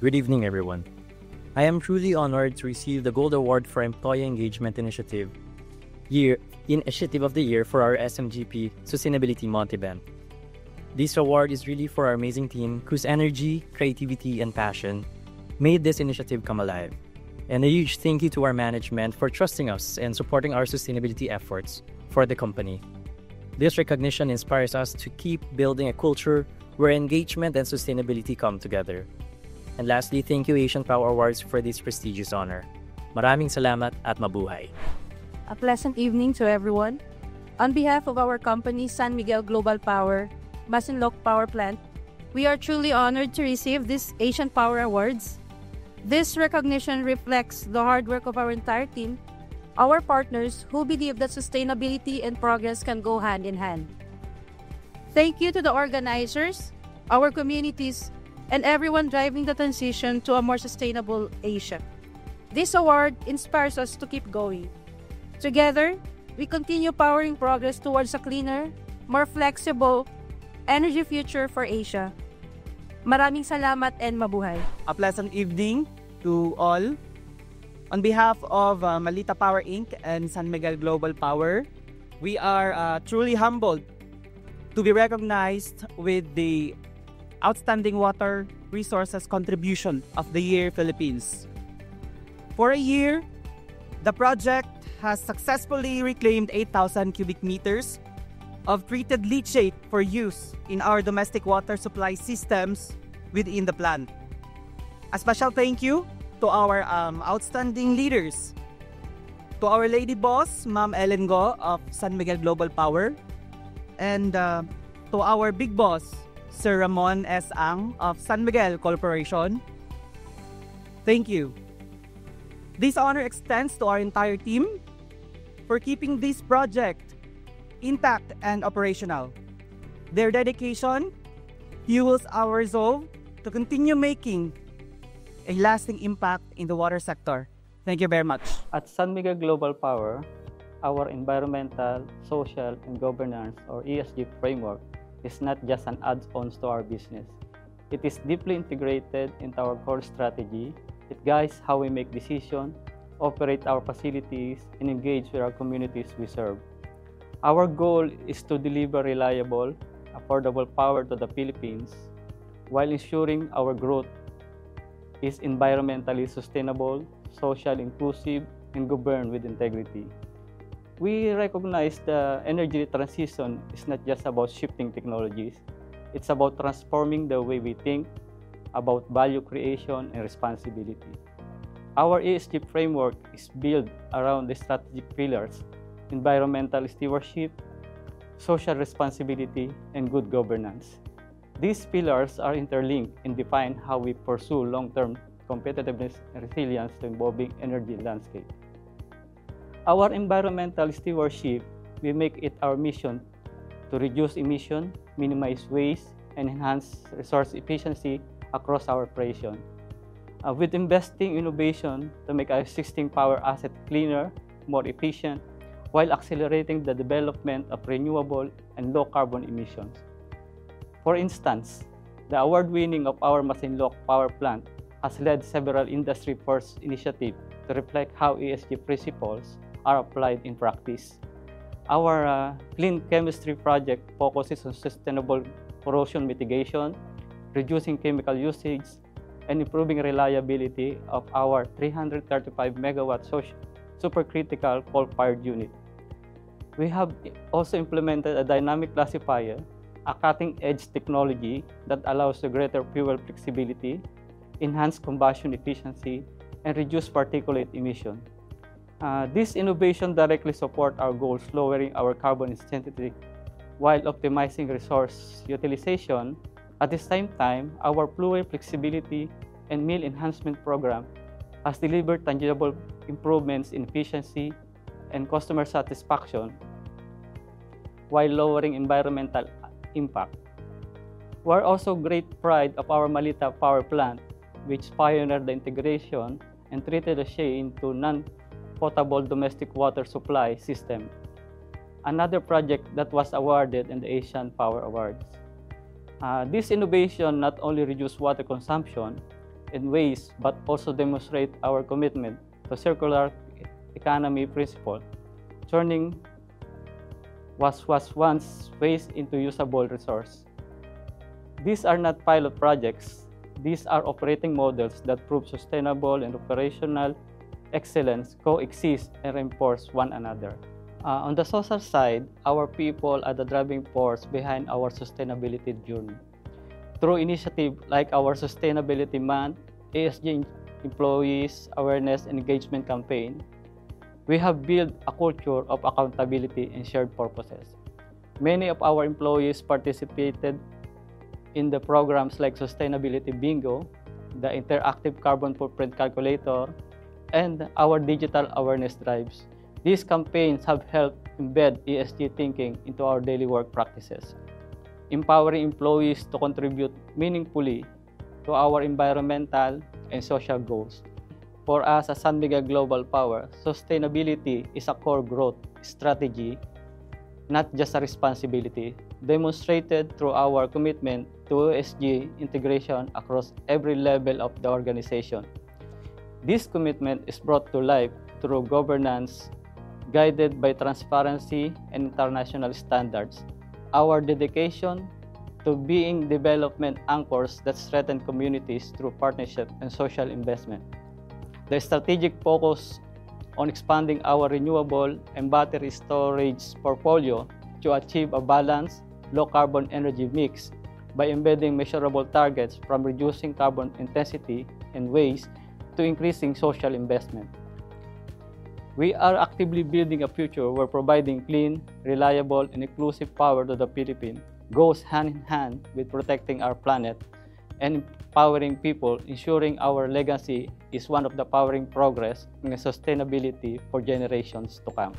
Good evening, everyone. I am truly honored to receive the Gold Award for Employee Engagement Initiative of the Year for our SMGP Sustainability Month event. This award is really for our amazing team whose energy, creativity, and passion made this initiative come alive. And a huge thank you to our management for trusting us and supporting our sustainability efforts for the company. This recognition inspires us to keep building a culture where engagement and sustainability come together. And lastly, thank you Asian Power Awards for this prestigious honor. Maraming salamat at mabuhay. A pleasant evening to everyone. On behalf of our company, San Miguel Global Power, Masinloc Power Plant, we are truly honored to receive this Asian Power Awards. This recognition reflects the hard work of our entire team, our partners who believe that sustainability and progress can go hand in hand. Thank you to the organizers, our communities, and everyone driving the transition to a more sustainable Asia. This award inspires us to keep going. Together, we continue powering progress towards a cleaner, more flexible energy future for Asia. Maraming salamat and mabuhay. A pleasant evening to all. On behalf of Malita Power Inc. and San Miguel Global Power, we are truly humbled to be recognized with the Outstanding Water Resources Contribution of the Year Philippines. For a year, the project has successfully reclaimed 8,000 cubic meters of treated leachate for use in our domestic water supply systems within the plant. A special thank you to our outstanding leaders, to our lady boss, Ma'am Ellen Go of San Miguel Global Power, and to our big boss, Sir Ramon S. Ang of San Miguel Corporation. Thank you. This honor extends to our entire team for keeping this project intact and operational. Their dedication fuels our resolve to continue making a lasting impact in the water sector. Thank you very much. At San Miguel Global Power, our environmental, social, and governance or ESG framework is not just an add-on to our business. It is deeply integrated into our core strategy. It guides how we make decisions, operate our facilities, and engage with our communities we serve. Our goal is to deliver reliable, affordable power to the Philippines while ensuring our growth is environmentally sustainable, socially inclusive, and governed with integrity. We recognize the energy transition is not just about shifting technologies. It's about transforming the way we think about value creation and responsibility. Our ESG framework is built around the strategic pillars: environmental stewardship, social responsibility, and good governance. These pillars are interlinked and define how we pursue long-term competitiveness and resilience to evolving energy landscape. Our environmental stewardship, we make it our mission to reduce emission, minimize waste, and enhance resource efficiency across our operation. With investing innovation to make our existing power asset cleaner, more efficient, while accelerating the development of renewable and low-carbon emissions. For instance, the award-winning of our Masinloc Power Plant has led several industry-first initiatives to reflect how ESG principles are applied in practice. Our Clean Chemistry project focuses on sustainable corrosion mitigation, reducing chemical usage, and improving reliability of our 335 megawatt supercritical coal-fired unit. We have also implemented a dynamic classifier, a cutting-edge technology that allows greater fuel flexibility, enhanced combustion efficiency, and reduce particulate emission. This innovation directly support our goals, lowering our carbon intensity while optimizing resource utilization. At the same time, our fluid flexibility and mill enhancement program has delivered tangible improvements in efficiency and customer satisfaction while lowering environmental impact. We are also great pride of our Malita Power Plant, which pioneered the integration and treated the shea into non-potable domestic water supply system, another project that was awarded in the Asian Power Awards. This innovation not only reduced water consumption, and waste, but also demonstrate our commitment to circular economy principle, turning what was once waste into usable resource. These are not pilot projects. These are operating models that prove sustainable and operational excellence coexist and reinforce one another. On the social side, our people are the driving force behind our sustainability journey. Through initiatives like our Sustainability Month, ESG Employees Awareness and Engagement Campaign, we have built a culture of accountability and shared purposes. Many of our employees participated in the programs like Sustainability Bingo, the Interactive Carbon Footprint Calculator, and our digital awareness drives. These campaigns have helped embed ESG thinking into our daily work practices, empowering employees to contribute meaningfully to our environmental and social goals. For us as San Miguel Global Power, sustainability is a core growth strategy, not just a responsibility, demonstrated through our commitment to ESG integration across every level of the organization. This commitment is brought to life through governance guided by transparency and international standards. Our dedication to being development anchors that strengthen communities through partnership and social investment. The strategic focus on expanding our renewable and battery storage portfolio to achieve a balanced, low-carbon energy mix by embedding measurable targets from reducing carbon intensity and waste to increasing social investment. We are actively building a future where providing clean, reliable, and inclusive power to the Philippines goes hand in hand with protecting our planet and empowering people, ensuring our legacy is one of the powering progress and sustainability for generations to come.